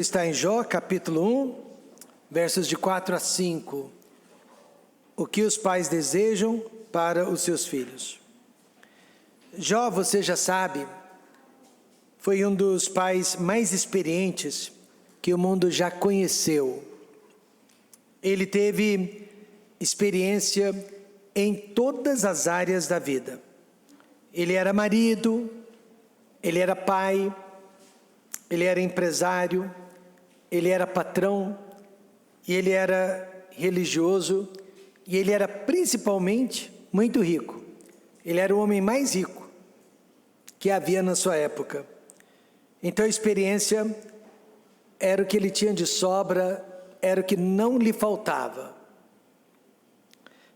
Está em Jó, capítulo 1, versos de 4 a 5. O que os pais desejam para os seus filhos. Jó, você já sabe, foi um dos pais mais experientes que o mundo já conheceu. Ele teve experiência em todas as áreas da vida. Ele era marido, ele era pai, ele era empresário, ele era patrão, e ele era religioso, e ele era principalmente muito rico. Ele era o homem mais rico que havia na sua época. Então a experiência era o que ele tinha de sobra, era o que não lhe faltava.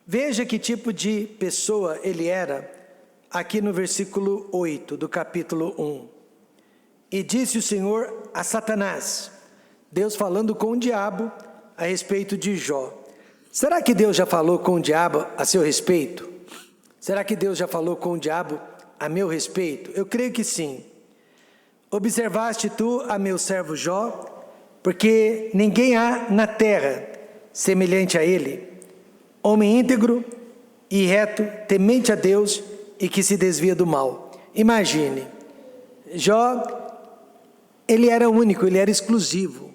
Veja que tipo de pessoa ele era, aqui no versículo 8 do capítulo 1. E disse o Senhor a Satanás, Deus falando com o diabo a respeito de Jó. Será que Deus já falou com o diabo a seu respeito? Será que Deus já falou com o diabo a meu respeito? Eu creio que sim. Observaste tu a meu servo Jó, porque ninguém há na terra semelhante a ele, homem íntegro e reto, temente a Deus e que se desvia do mal. Imagine, Jó, ele era único, ele era exclusivo.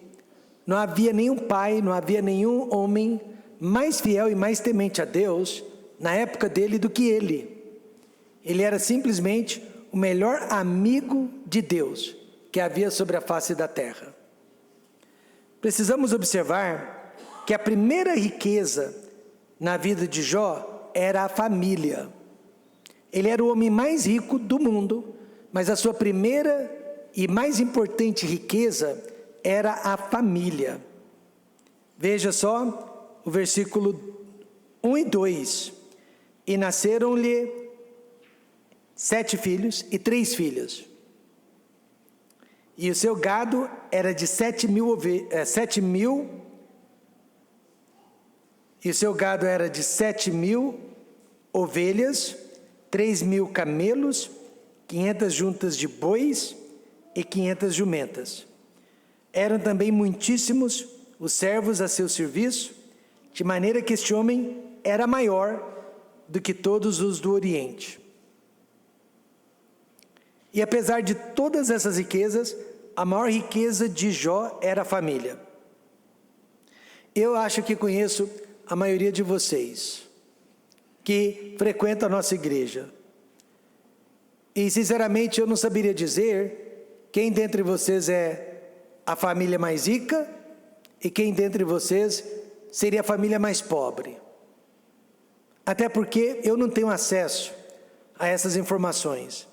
Não havia nenhum pai, não havia nenhum homem mais fiel e mais temente a Deus na época dele do que ele. Ele era simplesmente o melhor amigo de Deus que havia sobre a face da terra. Precisamos observar que a primeira riqueza na vida de Jó era a família. Ele era o homem mais rico do mundo, mas a sua primeira e mais importante riqueza era a família. Veja só o versículo 1 e 2. E nasceram-lhe 7 filhos e 3 filhas. E o seu gado era de 7.000, e o seu gado era de 7.000 ovelhas, 3.000 camelos, 500 juntas de bois e 500 jumentas. Eram também muitíssimos os servos a seu serviço, de maneira que este homem era maior do que todos os do Oriente. E apesar de todas essas riquezas, a maior riqueza de Jó era a família. Eu acho que conheço a maioria de vocês que frequentam a nossa igreja. E sinceramente eu não saberia dizer quem dentre vocês é a família mais rica e quem dentre vocês seria a família mais pobre. Até porque eu não tenho acesso a essas informações.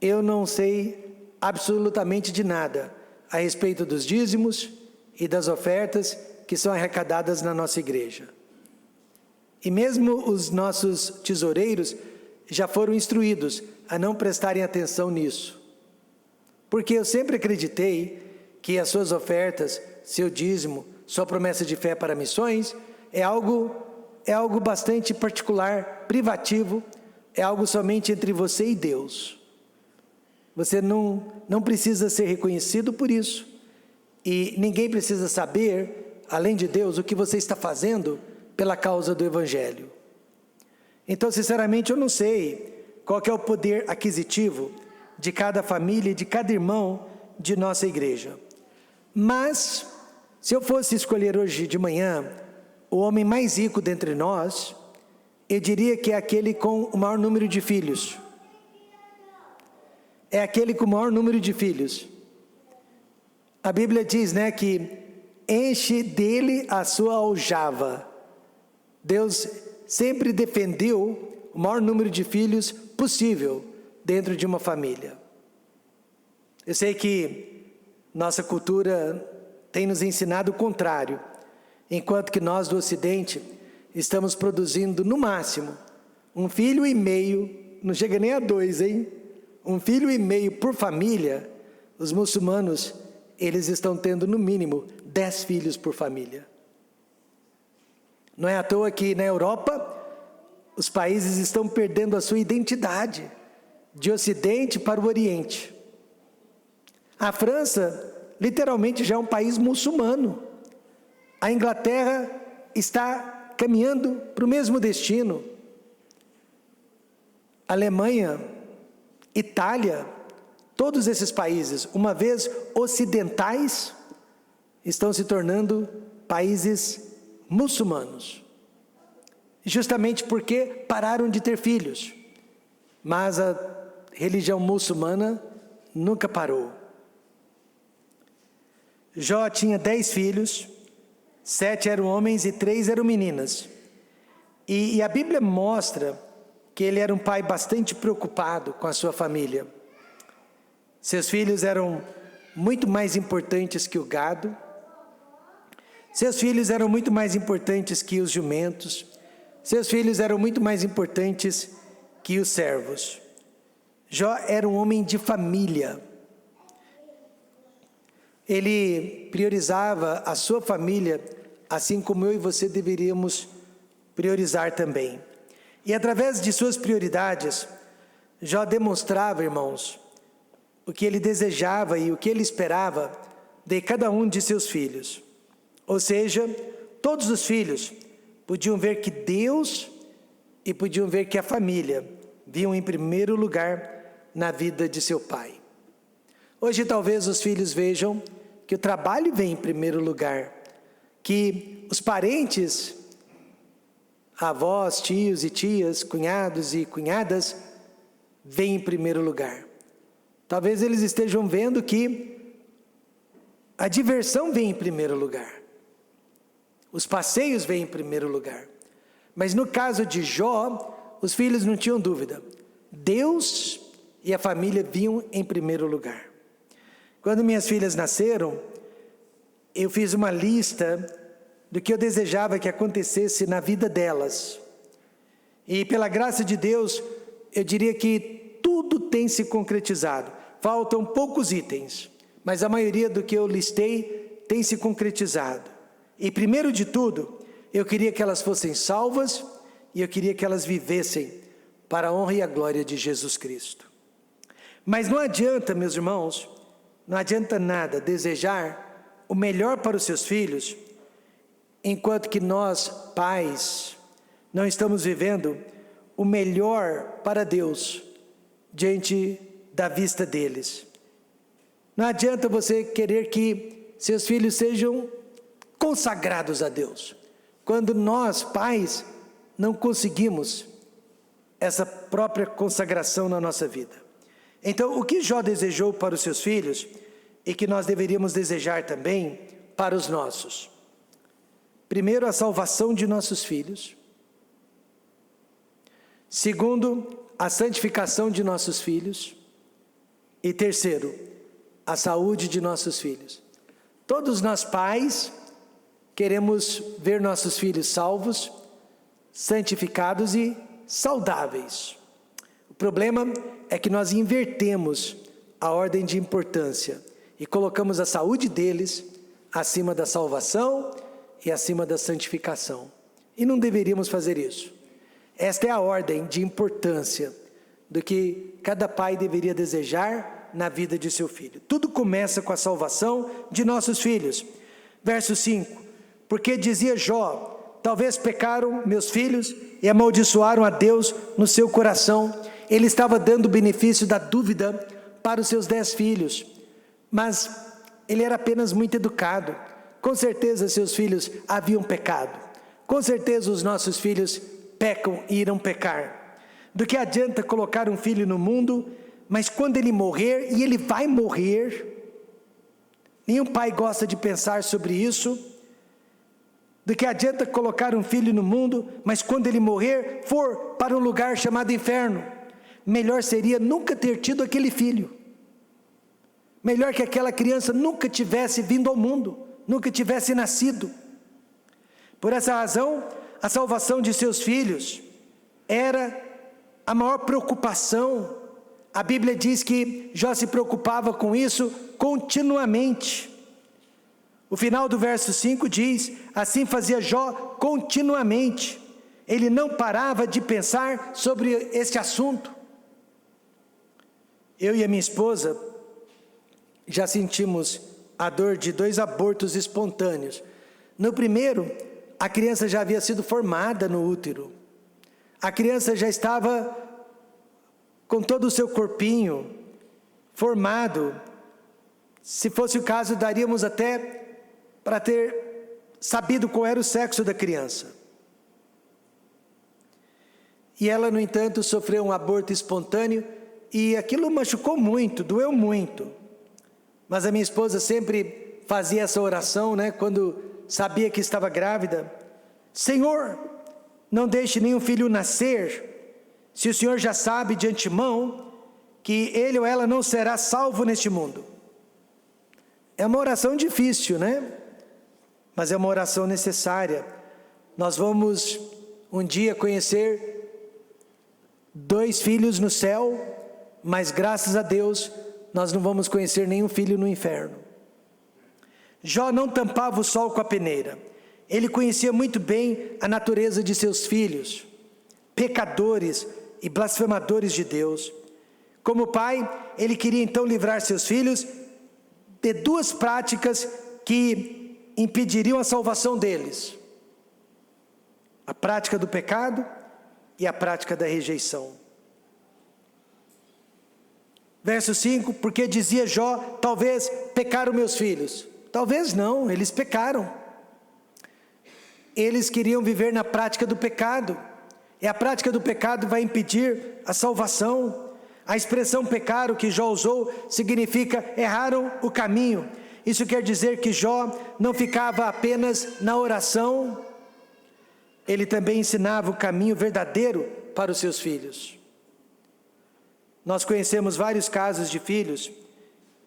Eu não sei absolutamente de nada a respeito dos dízimos e das ofertas que são arrecadadas na nossa igreja. E mesmo os nossos tesoureiros já foram instruídos a não prestarem atenção nisso. Porque eu sempre acreditei que as suas ofertas, seu dízimo, sua promessa de fé para missões, é algo bastante particular, privativo, é algo somente entre você e Deus. Você não precisa ser reconhecido por isso, e ninguém precisa saber, além de Deus, o que você está fazendo pela causa do Evangelho. Então, sinceramente, eu não sei qual que é o poder aquisitivo de cada família e de cada irmão de nossa igreja. Mas, se eu fosse escolher hoje de manhã o homem mais rico dentre nós, eu diria que é aquele com o maior número de filhos. É aquele com o maior número de filhos. A Bíblia diz, que enche dele a sua aljava. Deus sempre defendeu o maior número de filhos possível dentro de uma família. Eu sei que nossa cultura tem nos ensinado o contrário, enquanto que nós do Ocidente estamos produzindo no máximo 1,5 filho, não chega nem a 2, hein? 1,5 filho por família. Os muçulmanos, eles estão tendo no mínimo 10 filhos por família. Não é à toa que na Europa os países estão perdendo a sua identidade de Ocidente para o Oriente. A França literalmente já é um país muçulmano. A Inglaterra está caminhando para o mesmo destino. Alemanha, Itália, todos esses países, uma vez ocidentais, estão se tornando países muçulmanos. Justamente porque pararam de ter filhos. Mas a religião muçulmana nunca parou. Jó tinha 10 filhos, 7 eram homens e 3 eram meninas. E a Bíblia mostra que ele era um pai bastante preocupado com a sua família. Seus filhos eram muito mais importantes que o gado. Seus filhos eram muito mais importantes que os jumentos. Seus filhos eram muito mais importantes que os servos. Jó era um homem de família. Ele priorizava a sua família, assim como eu e você deveríamos priorizar também. E através de suas prioridades, Jó demonstrava, irmãos, o que ele desejava e o que ele esperava de cada um de seus filhos. Ou seja, todos os filhos podiam ver que Deus e podiam ver que a família viam em primeiro lugar na vida de seu pai. Hoje talvez os filhos vejam que o trabalho vem em primeiro lugar, que os parentes, avós, tios e tias, cunhados e cunhadas, vêm em primeiro lugar. Talvez eles estejam vendo que a diversão vem em primeiro lugar. Os passeios vêm em primeiro lugar. Mas no caso de Jó, os filhos não tinham dúvida. Deus e a família vinham em primeiro lugar. Quando minhas filhas nasceram, eu fiz uma lista do que eu desejava que acontecesse na vida delas. E pela graça de Deus, eu diria que tudo tem se concretizado. Faltam poucos itens, mas a maioria do que eu listei tem se concretizado. E primeiro de tudo, eu queria que elas fossem salvas e eu queria que elas vivessem para a honra e a glória de Jesus Cristo. Mas não adianta, meus irmãos, não adianta nada desejar o melhor para os seus filhos, enquanto que nós, pais, não estamos vivendo o melhor para Deus diante da vista deles. Não adianta você querer que seus filhos sejam consagrados a Deus, quando nós, pais, não conseguimos essa própria consagração na nossa vida. Então, o que Jó desejou para os seus filhos, e que nós deveríamos desejar também para os nossos? Primeiro, a salvação de nossos filhos. Segundo, a santificação de nossos filhos. E terceiro, a saúde de nossos filhos. Todos nós pais queremos ver nossos filhos salvos, santificados e saudáveis. O problema é que nós invertemos a ordem de importância e colocamos a saúde deles acima da salvação e acima da santificação. E não deveríamos fazer isso. Esta é a ordem de importância do que cada pai deveria desejar na vida de seu filho. Tudo começa com a salvação de nossos filhos. Verso 5. Porque dizia Jó: talvez pecaram meus filhos e amaldiçoaram a Deus no seu coração. Ele estava dando o benefício da dúvida para os seus 10 filhos. Mas ele era apenas muito educado. Com certeza seus filhos haviam pecado. Com certeza os nossos filhos pecam e irão pecar. Do que adianta colocar um filho no mundo, mas quando ele morrer, e ele vai morrer, nenhum pai gosta de pensar sobre isso. Do que adianta colocar um filho no mundo, mas quando ele morrer, for para um lugar chamado inferno. Melhor seria nunca ter tido aquele filho. Melhor que aquela criança nunca tivesse vindo ao mundo, nunca tivesse nascido. Por essa razão, a salvação de seus filhos era a maior preocupação. A Bíblia diz que Jó se preocupava com isso continuamente. O final do verso 5 diz: assim fazia Jó continuamente. Ele não parava de pensar sobre este assunto. Eu e a minha esposa já sentimos a dor de 2 abortos espontâneos. No primeiro, a criança já havia sido formada no útero. A criança já estava com todo o seu corpinho formado. Se fosse o caso, daríamos até para ter sabido qual era o sexo da criança. E ela, no entanto, sofreu um aborto espontâneo e aquilo machucou muito, doeu muito. Mas a minha esposa sempre fazia essa oração, quando sabia que estava grávida. Senhor, não deixe nenhum filho nascer, se o Senhor já sabe de antemão que ele ou ela não será salvo neste mundo. É uma oração difícil, mas é uma oração necessária. Nós vamos um dia conhecer 2 filhos no céu, mas graças a Deus nós não vamos conhecer nenhum filho no inferno. Jó não tampava o sol com a peneira. Ele conhecia muito bem a natureza de seus filhos, pecadores e blasfemadores de Deus. Como pai, ele queria então livrar seus filhos de 2 práticas que impediriam a salvação deles: a prática do pecado e a prática da rejeição. Verso 5, porque dizia Jó, talvez pecaram meus filhos. Talvez não, eles pecaram. Eles queriam viver na prática do pecado. E a prática do pecado vai impedir a salvação. A expressão pecaram que Jó usou significa erraram o caminho. Isso quer dizer que Jó não ficava apenas na oração, ele também ensinava o caminho verdadeiro para os seus filhos. Nós conhecemos vários casos de filhos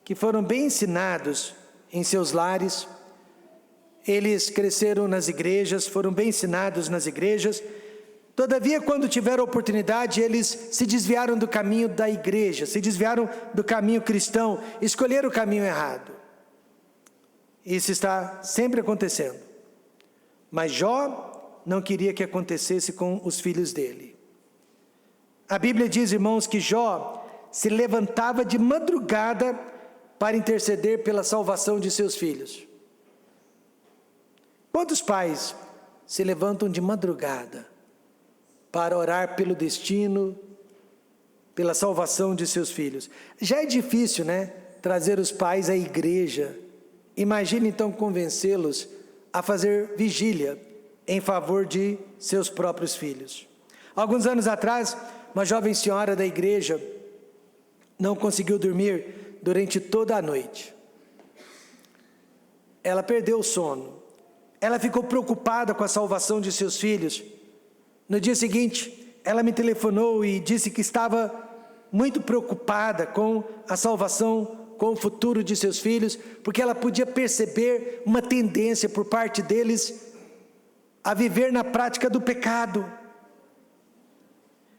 que foram bem ensinados em seus lares. Eles cresceram nas igrejas, foram bem ensinados nas igrejas. Todavia, quando tiveram oportunidade, eles se desviaram do caminho da igreja, se desviaram do caminho cristão, escolheram o caminho errado. Isso está sempre acontecendo. Mas Jó não queria que acontecesse com os filhos dele. A Bíblia diz, irmãos, que Jó se levantava de madrugada para interceder pela salvação de seus filhos. Quantos pais se levantam de madrugada para orar pelo destino, pela salvação de seus filhos? Já é difícil, trazer os pais à igreja. Imagine então convencê-los a fazer vigília em favor de seus próprios filhos. Alguns anos atrás, uma jovem senhora da igreja não conseguiu dormir durante toda a noite. Ela perdeu o sono. Ela ficou preocupada com a salvação de seus filhos. No dia seguinte, ela me telefonou e disse que estava muito preocupada com a salvação, com o futuro de seus filhos, porque ela podia perceber uma tendência por parte deles a viver na prática do pecado.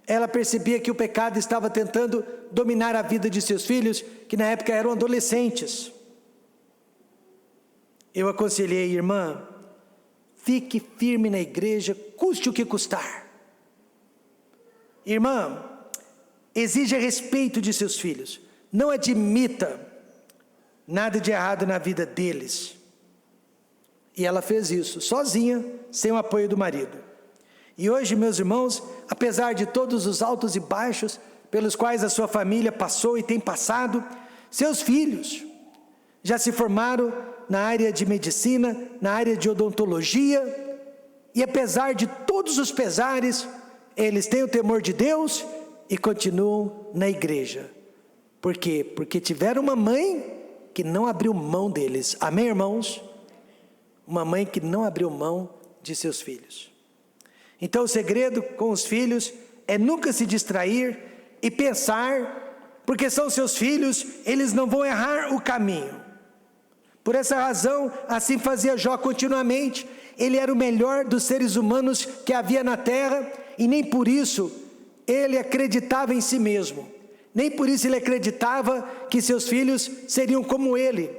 Ela percebia que o pecado estava tentando dominar a vida de seus filhos, que na época eram adolescentes. Eu aconselhei, irmã, fique firme na igreja, custe o que custar. Irmã, exija respeito de seus filhos. Não admita nada de errado na vida deles. E ela fez isso, sozinha, sem o apoio do marido. E hoje, meus irmãos, apesar de todos os altos e baixos pelos quais a sua família passou e tem passado, seus filhos já se formaram na área de medicina, na área de odontologia, e apesar de todos os pesares, eles têm o temor de Deus e continuam na igreja. Por quê? Porque tiveram uma mãe que não abriu mão deles. Amém, irmãos? Uma mãe que não abriu mão de seus filhos. Então o segredo com os filhos é nunca se distrair e pensar, porque são seus filhos, eles não vão errar o caminho. Por essa razão, assim fazia Jó continuamente. Ele era o melhor dos seres humanos que havia na terra, e nem por isso ele acreditava em si mesmo. Nem por isso ele acreditava que seus filhos seriam como ele.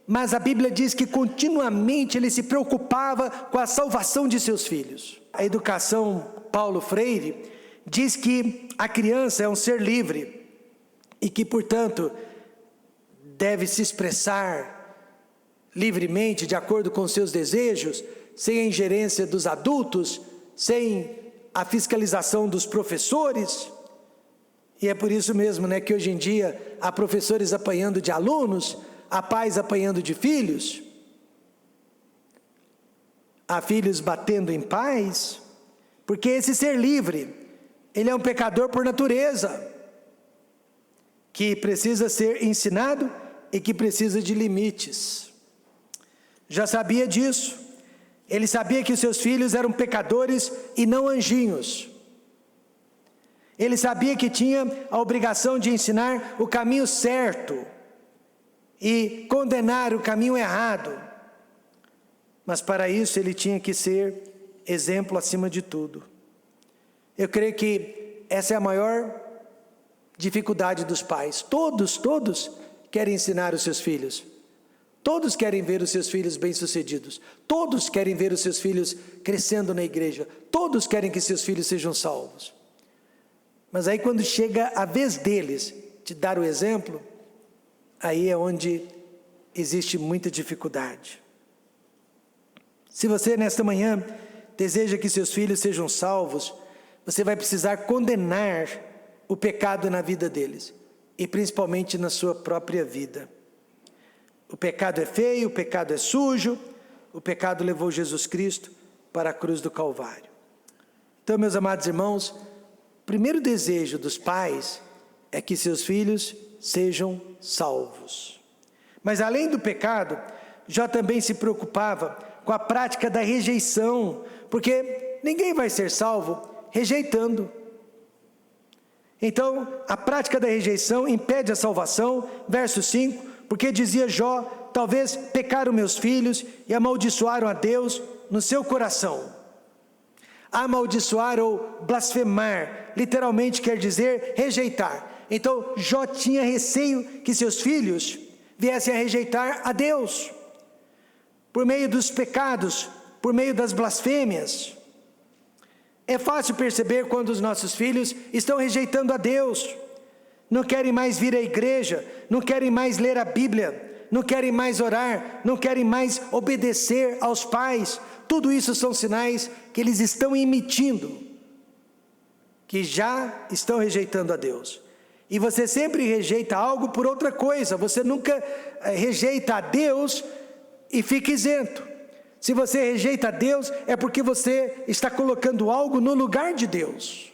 Mas a Bíblia diz que continuamente ele se preocupava com a salvação de seus filhos. A educação Paulo Freire diz que a criança é um ser livre e que, portanto, deve se expressar livremente, de acordo com seus desejos, sem a ingerência dos adultos, sem a fiscalização dos professores. E é por isso mesmo, que hoje em dia há professores apanhando de alunos, há pais apanhando de filhos, há filhos batendo em pais, porque esse ser livre, ele é um pecador por natureza, que precisa ser ensinado e que precisa de limites. Já sabia disso. Ele sabia que os seus filhos eram pecadores e não anjinhos. Ele sabia que tinha a obrigação de ensinar o caminho certo e condenar o caminho errado. Mas para isso ele tinha que ser exemplo acima de tudo. Eu creio que essa é a maior dificuldade dos pais. Todos querem ensinar os seus filhos. Todos querem ver os seus filhos bem-sucedidos. Todos querem ver os seus filhos crescendo na igreja. Todos querem que seus filhos sejam salvos. Mas aí quando chega a vez deles de dar o exemplo, aí é onde existe muita dificuldade. Se você nesta manhã deseja que seus filhos sejam salvos, você vai precisar condenar o pecado na vida deles, e principalmente na sua própria vida. O pecado é feio, o pecado é sujo, o pecado levou Jesus Cristo para a cruz do Calvário. Então, meus amados irmãos, o primeiro desejo dos pais é que seus filhos sejam salvos. Mas além do pecado, Jó também se preocupava com a prática da rejeição, porque ninguém vai ser salvo rejeitando. Então, a prática da rejeição impede a salvação, verso 5, porque dizia Jó: talvez pecaram meus filhos e amaldiçoaram a Deus no seu coração. Amaldiçoar ou blasfemar, literalmente quer dizer rejeitar. Então, Jó tinha receio que seus filhos viessem a rejeitar a Deus, por meio dos pecados, por meio das blasfêmias. É fácil perceber quando os nossos filhos estão rejeitando a Deus, não querem mais vir à igreja, não querem mais ler a Bíblia, não querem mais orar, não querem mais obedecer aos pais. Tudo isso são sinais que eles estão emitindo, que já estão rejeitando a Deus. E você sempre rejeita algo por outra coisa, você nunca rejeita a Deus e fica isento. Se você rejeita a Deus, é porque você está colocando algo no lugar de Deus.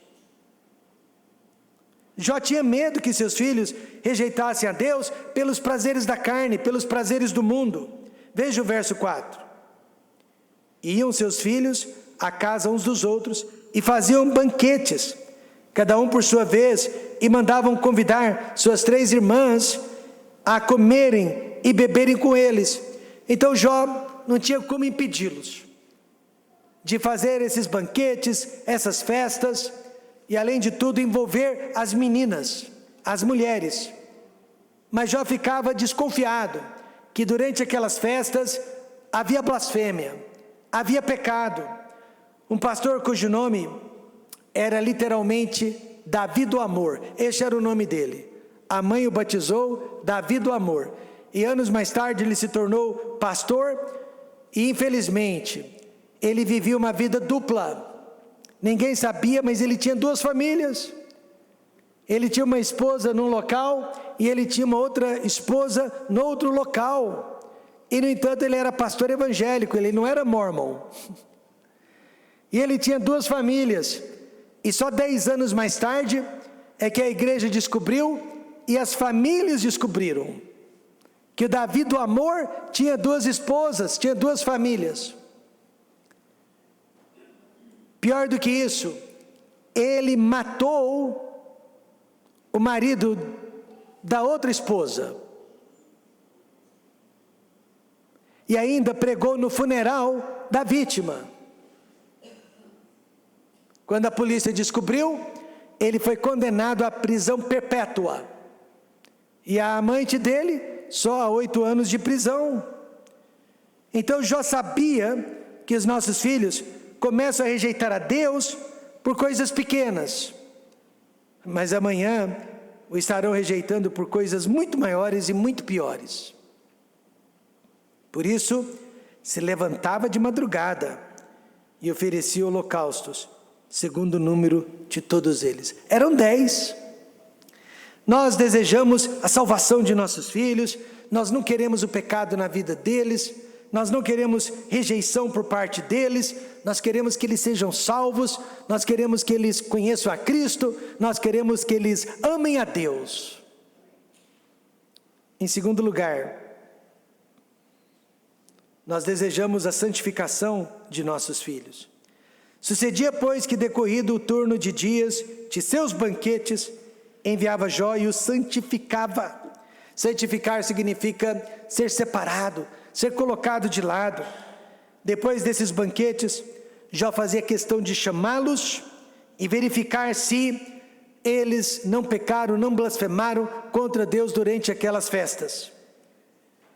Jó tinha medo que seus filhos rejeitassem a Deus pelos prazeres da carne, pelos prazeres do mundo. Veja o verso 4. Iam seus filhos à casa uns dos outros e faziam banquetes, cada um por sua vez, e mandavam convidar suas 3 irmãs a comerem e beberem com eles. Então Jó não tinha como impedi-los de fazer esses banquetes, essas festas, e além de tudo envolver as meninas, as mulheres. Mas Jó ficava desconfiado que durante aquelas festas havia blasfêmia, havia pecado. Um pastor cujo nome era literalmente Davi do Amor, este era o nome dele. A mãe o batizou Davi do Amor, e anos mais tarde ele se tornou pastor. E infelizmente, ele vivia uma vida dupla. Ninguém sabia, mas ele tinha 2 famílias. Ele tinha uma esposa num local e ele tinha uma outra esposa no outro local. E no entanto ele era pastor evangélico, ele não era mormon. E ele tinha 2 famílias. E só 10 anos mais tarde é que a igreja descobriu e as famílias descobriram que o Davi do Amor tinha 2 esposas, tinha 2 famílias. Pior do que isso, ele matou o marido da outra esposa. E ainda pregou no funeral da vítima. Quando a polícia descobriu, ele foi condenado à prisão perpétua. E a amante dele, só a 8 anos de prisão. Então Jó sabia que os nossos filhos começam a rejeitar a Deus por coisas pequenas, mas amanhã o estarão rejeitando por coisas muito maiores e muito piores. Por isso, se levantava de madrugada e oferecia holocaustos, segundo o número de todos eles. Eram 10. Nós desejamos a salvação de nossos filhos, nós não queremos o pecado na vida deles, nós não queremos rejeição por parte deles, nós queremos que eles sejam salvos, nós queremos que eles conheçam a Cristo, nós queremos que eles amem a Deus. Em segundo lugar, nós desejamos a santificação de nossos filhos. Sucedia, pois, que decorrido o turno de dias de seus banquetes, enviava Jó e o santificava. Santificar significa ser separado, ser colocado de lado. Depois desses banquetes, Jó fazia questão de chamá-los e verificar se eles não pecaram, não blasfemaram contra Deus durante aquelas festas.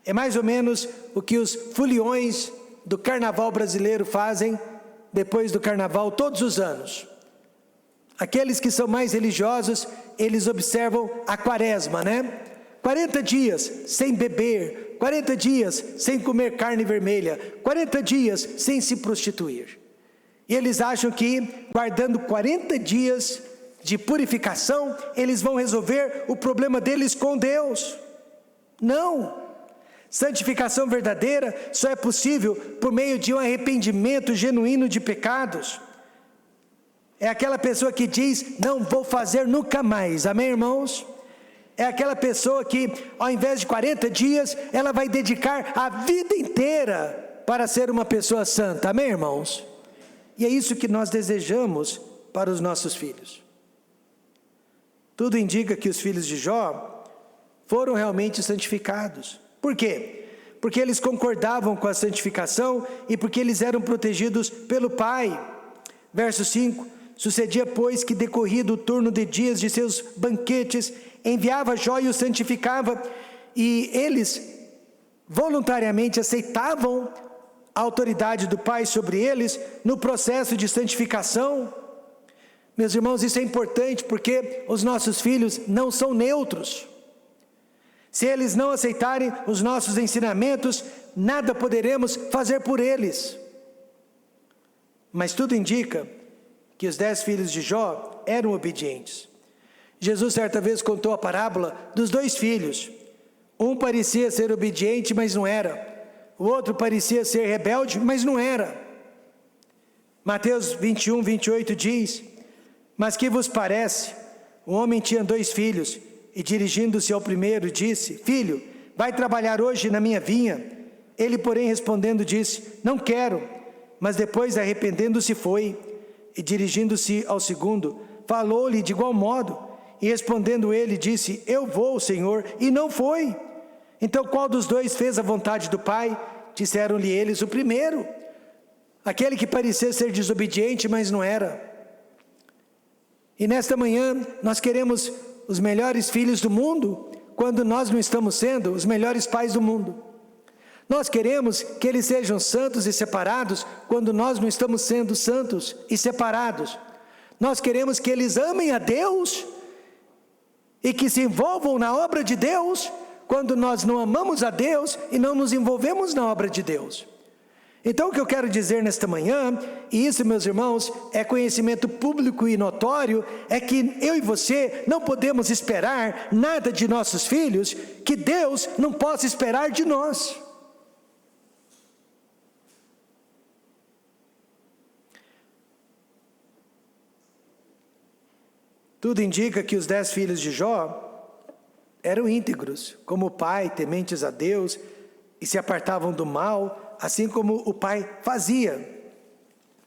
É mais ou menos o que os foliões do carnaval brasileiro fazem depois do carnaval todos os anos. Aqueles que são mais religiosos, eles observam a quaresma, né? 40 dias sem beber, 40 dias sem comer carne vermelha, 40 dias sem se prostituir. E eles acham que, guardando 40 dias de purificação, eles vão resolver o problema deles com Deus. Não! Santificação verdadeira só é possível por meio de um arrependimento genuíno de pecados. É aquela pessoa que diz, não vou fazer nunca mais, amém, irmãos? É aquela pessoa que, ao invés de 40 dias, ela vai dedicar a vida inteira para ser uma pessoa santa, amém, irmãos? E é isso que nós desejamos para os nossos filhos. Tudo indica que os filhos de Jó foram realmente santificados. Por quê? Porque eles concordavam com a santificação e porque eles eram protegidos pelo Pai. Verso 5, sucedia, pois, que decorrido o turno de dias de seus banquetes, enviava Jó e o santificava, e eles voluntariamente aceitavam a autoridade do Pai sobre eles no processo de santificação. Meus irmãos, isso é importante porque os nossos filhos não são neutros. Se eles não aceitarem os nossos ensinamentos, nada poderemos fazer por eles. Mas tudo indica que os 10 filhos de Jó eram obedientes. Jesus certa vez contou a parábola dos 2 filhos. Um parecia ser obediente, mas não era. O outro parecia ser rebelde, mas não era. Mateus 21, 28 diz, mas que vos parece? Um homem tinha 2 filhos, e dirigindo-se ao primeiro, disse, filho, vai trabalhar hoje na minha vinha. Ele, porém, respondendo, disse, não quero. Mas depois, arrependendo-se, foi. E dirigindo-se ao segundo, falou-lhe de igual modo. E respondendo ele, disse, eu vou, Senhor, e não foi. Então, qual dos 2 fez a vontade do Pai? Disseram-lhe eles, o primeiro. Aquele que parecia ser desobediente, mas não era. E nesta manhã, nós queremos os melhores filhos do mundo, quando nós não estamos sendo os melhores pais do mundo. Nós queremos que eles sejam santos e separados, quando nós não estamos sendo santos e separados. Nós queremos que eles amem a Deus, e que se envolvam na obra de Deus, quando nós não amamos a Deus, e não nos envolvemos na obra de Deus. Então o que eu quero dizer nesta manhã, e isso, meus irmãos, é conhecimento público e notório, é que eu e você não podemos esperar nada de nossos filhos que Deus não possa esperar de nós. Tudo indica que os 10 filhos de Jó eram íntegros, como o pai, tementes a Deus, e se apartavam do mal, assim como o pai fazia.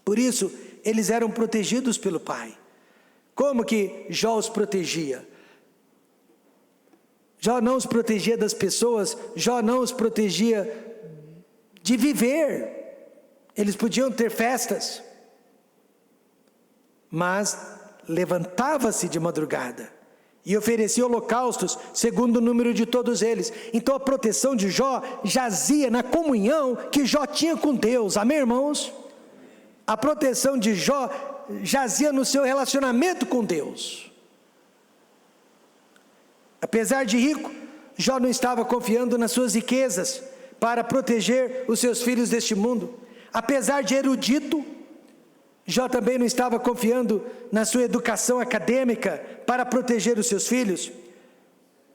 Por isso, eles eram protegidos pelo Pai. Como que Jó os protegia? Jó não os protegia das pessoas, Jó não os protegia de viver. Eles podiam ter festas, mas levantava-se de madrugada e oferecia holocaustos segundo o número de todos eles. Então a proteção de Jó jazia na comunhão que Jó tinha com Deus, amém, irmãos? A proteção de Jó jazia no seu relacionamento com Deus. Apesar de rico, Jó não estava confiando nas suas riquezas para proteger os seus filhos deste mundo. Apesar de erudito, Jó também não estava confiando na sua educação acadêmica para proteger os seus filhos.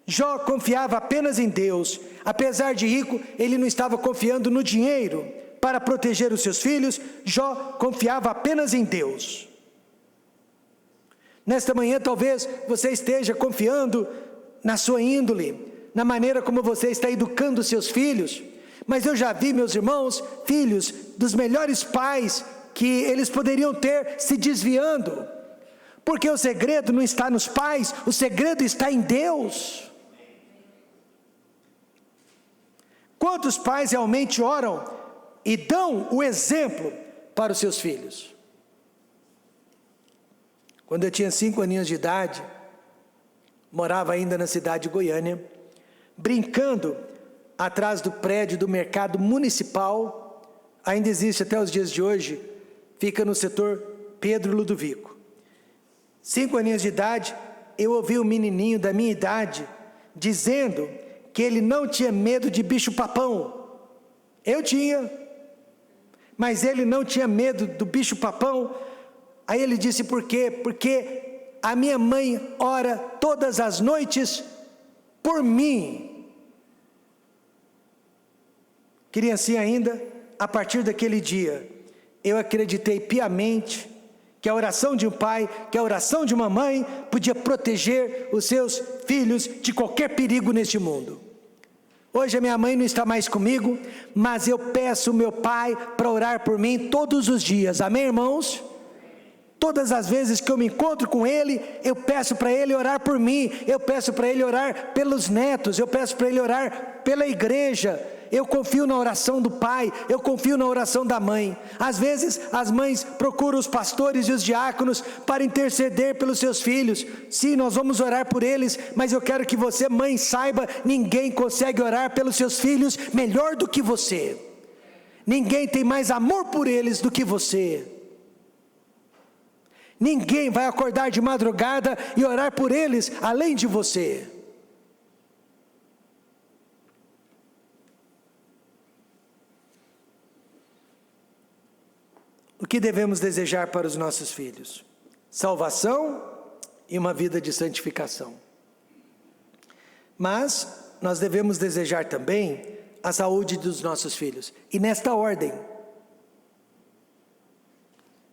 Jó confiava apenas em Deus. Apesar de rico, ele não estava confiando no dinheiro para proteger os seus filhos. Jó confiava apenas em Deus. Nesta manhã, talvez você esteja confiando na sua índole, na maneira como você está educando os seus filhos. Mas eu já vi, meus irmãos, filhos dos melhores pais que eles poderiam ter se desviando, porque o segredo não está nos pais, o segredo está em Deus. Quantos pais realmente oram e dão o exemplo para os seus filhos? Quando eu tinha 5 aninhos de idade, morava ainda na cidade de Goiânia, brincando atrás do prédio do mercado municipal, ainda existe até os dias de hoje, fica no setor Pedro Ludovico. 5 aninhos de idade, eu ouvi um menininho da minha idade dizendo que ele não tinha medo de bicho-papão. Eu tinha, mas ele não tinha medo do bicho-papão. Aí ele disse por quê? Porque a minha mãe ora todas as noites por mim. Criancinha ainda, a partir daquele dia, eu acreditei piamente que a oração de um pai, que a oração de uma mãe podia proteger os seus filhos de qualquer perigo neste mundo. Hoje a minha mãe não está mais comigo, mas eu peço meu pai para orar por mim todos os dias. Amém, irmãos? Todas as vezes que eu me encontro com ele, eu peço para ele orar por mim, eu peço para ele orar pelos netos, eu peço para ele orar pela igreja. Eu confio na oração do pai, eu confio na oração da mãe. Às vezes as mães procuram os pastores e os diáconos para interceder pelos seus filhos. Sim, nós vamos orar por eles, mas eu quero que você, mãe, saiba, ninguém consegue orar pelos seus filhos melhor do que você. Ninguém tem mais amor por eles do que você. Ninguém vai acordar de madrugada e orar por eles além de você. O que devemos desejar para os nossos filhos? Salvação e uma vida de santificação. Mas nós devemos desejar também a saúde dos nossos filhos. E nesta ordem.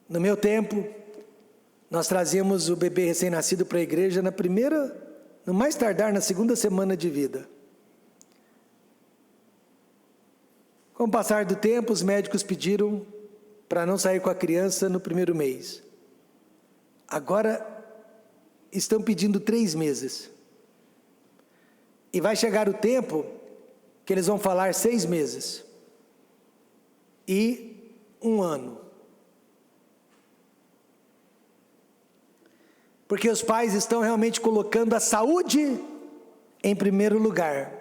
No meu tempo, nós trazíamos o bebê recém-nascido para a igreja no mais tardar, na 2ª semana de vida. Com o passar do tempo, os médicos pediram para não sair com a criança no 1º mês. Agora estão pedindo 3 meses. E vai chegar o tempo que eles vão falar 6 meses. E 1 ano. Porque os pais estão realmente colocando a saúde em primeiro lugar.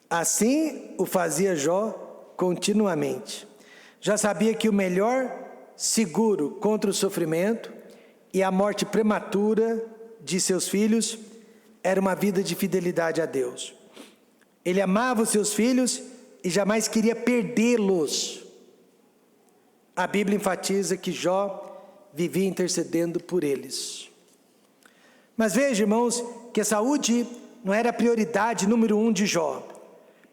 Assim o fazia Jó continuamente. Já sabia que o melhor seguro contra o sofrimento e a morte prematura de seus filhos era uma vida de fidelidade a Deus. Ele amava os seus filhos e jamais queria perdê-los. A Bíblia enfatiza que Jó vivia intercedendo por eles. Mas veja, irmãos, que a saúde não era a prioridade número 1 de Jó.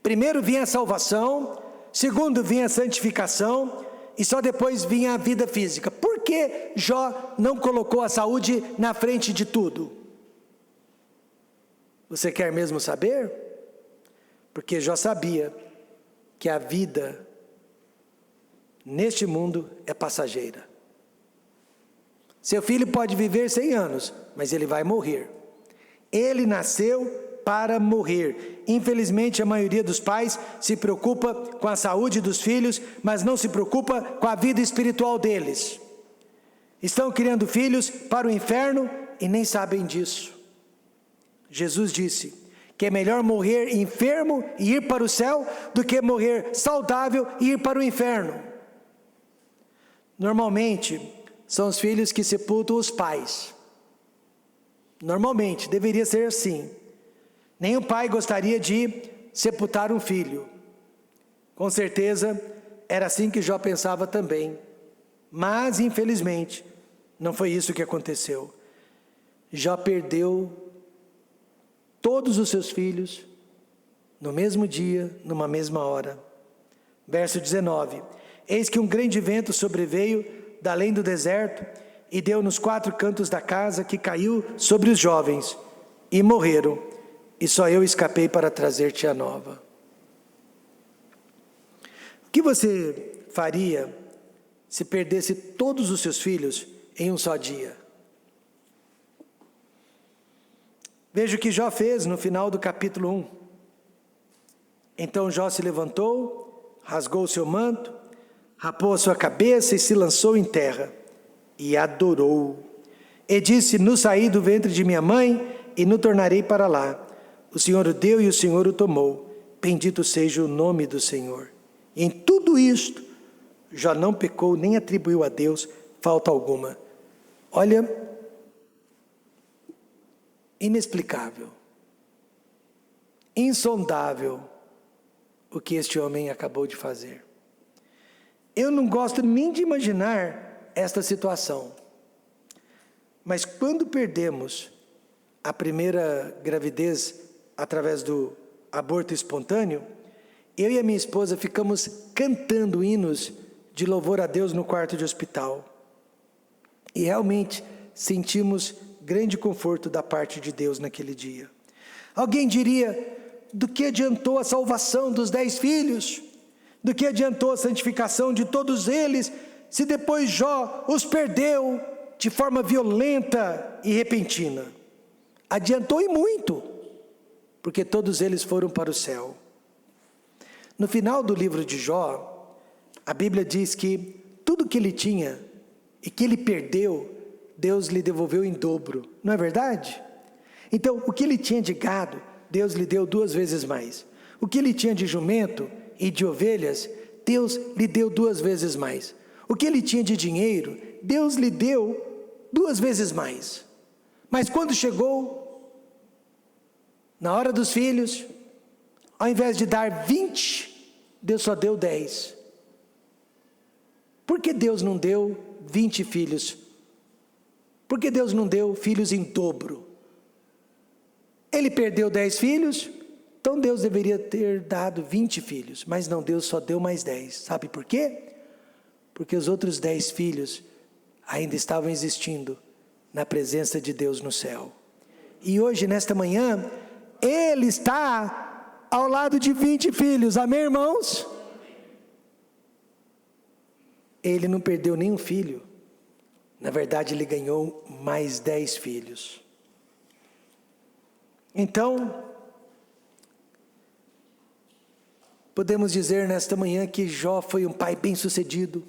Primeiro vinha a salvação, segundo vinha a santificação, e só depois vinha a vida física. Por que Jó não colocou a saúde na frente de tudo? Você quer mesmo saber? Porque Jó sabia que a vida neste mundo é passageira. Seu filho pode viver 100 anos, mas ele vai morrer. Ele nasceu para morrer. Infelizmente, a maioria dos pais se preocupa com a saúde dos filhos, mas não se preocupa com a vida espiritual deles. Estão criando filhos para o inferno e nem sabem disso. Jesus disse que é melhor morrer enfermo e ir para o céu do que morrer saudável e ir para o inferno. Normalmente, são os filhos que sepultam os pais. Normalmente, deveria ser assim. Nenhum pai gostaria de sepultar um filho. Com certeza, era assim que Jó pensava também. Mas, infelizmente, não foi isso que aconteceu. Jó perdeu todos os seus filhos no mesmo dia, numa mesma hora. Verso 19: Eis que um grande vento sobreveio da além do deserto e deu nos 4 cantos da casa, que caiu sobre os jovens e morreram, e só eu escapei para trazer-te a nova. O que você faria se perdesse todos os seus filhos em um só dia? Veja o que Jó fez no final do capítulo 1. Então Jó se levantou, rasgou o seu manto, rapou a sua cabeça e se lançou em terra, e adorou. E disse: No saí do ventre de minha mãe, e no tornarei para lá. O Senhor o deu e o Senhor o tomou. Bendito seja o nome do Senhor. E em tudo isto, Jó não pecou, nem atribuiu a Deus falta alguma. Olha, inexplicável, insondável o que este homem acabou de fazer. Eu não gosto nem de imaginar esta situação. Mas quando perdemos a primeira gravidez através do aborto espontâneo, eu e a minha esposa ficamos cantando hinos de louvor a Deus no quarto de hospital. E realmente sentimos grande conforto da parte de Deus naquele dia. Alguém diria: do que adiantou a salvação dos 10 filhos? Do que adiantou a santificação de todos eles, se depois Jó os perdeu de forma violenta e repentina? Adiantou e muito, porque todos eles foram para o céu. No final do livro de Jó, a Bíblia diz que tudo que ele tinha e que ele perdeu, Deus lhe devolveu em dobro, não é verdade? Então, o que ele tinha de gado, Deus lhe deu 2 vezes mais. O que ele tinha de jumento e de ovelhas, Deus lhe deu 2 vezes mais. O que ele tinha de dinheiro, Deus lhe deu 2 vezes mais. Mas quando chegou na hora dos filhos, ao invés de dar 20, Deus só deu 10. Por que Deus não deu 20 filhos? Por que Deus não deu filhos em dobro? Ele perdeu 10 filhos, então Deus deveria ter dado 20 filhos, mas não, Deus só deu mais 10. Sabe por quê? Porque os outros 10 filhos ainda estavam existindo na presença de Deus no céu. E hoje, nesta manhã, Ele está ao lado de 20 filhos, amém, irmãos? Ele não perdeu nenhum filho, na verdade ele ganhou mais 10 filhos. Então, podemos dizer nesta manhã que Jó foi um pai bem-sucedido,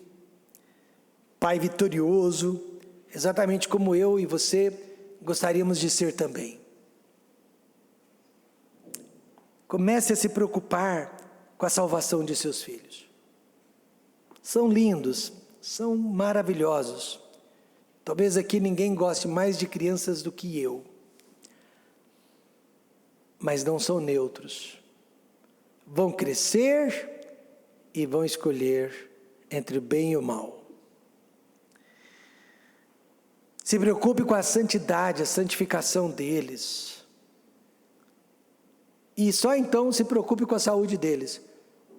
pai vitorioso, exatamente como eu e você gostaríamos de ser também. Comece a se preocupar com a salvação de seus filhos. São lindos, são maravilhosos. Talvez aqui ninguém goste mais de crianças do que eu. Mas não são neutros. Vão crescer e vão escolher entre o bem e o mal. Se preocupe com a santidade, a santificação deles. E só então se preocupe com a saúde deles.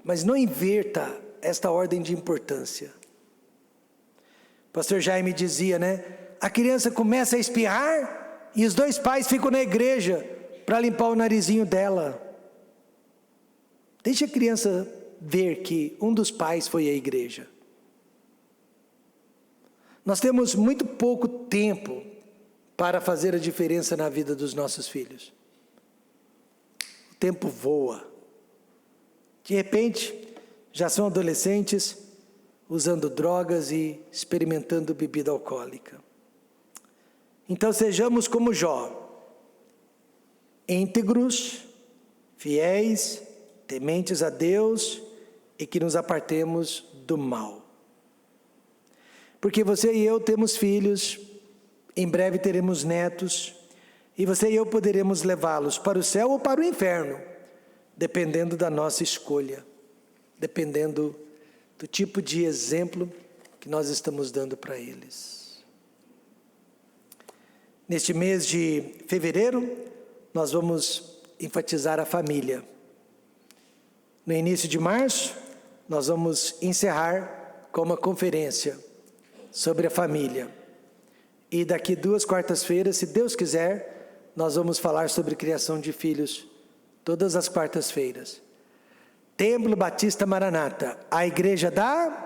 Mas não inverta esta ordem de importância. O pastor Jaime dizia, né? A criança começa a espirrar e os 2 pais ficam na igreja para limpar o narizinho dela. Deixe a criança ver que um dos pais foi à igreja. Nós temos muito pouco tempo para fazer a diferença na vida dos nossos filhos. O tempo voa. De repente, já são adolescentes usando drogas e experimentando bebida alcoólica. Então sejamos como Jó, íntegros, fiéis, tementes a Deus e que nos apartemos do mal. Porque você e eu temos filhos, em breve teremos netos, E você e eu poderemos levá-los para o céu ou para o inferno, dependendo da nossa escolha, dependendo do tipo de exemplo que nós estamos dando para eles. Neste mês de fevereiro, nós vamos enfatizar a família. No início de março, nós vamos encerrar com uma conferência sobre a família. E daqui 2 quartas-feiras, se Deus quiser, nós vamos falar sobre criação de filhos, todas as quartas-feiras. Templo Batista Maranata, a igreja da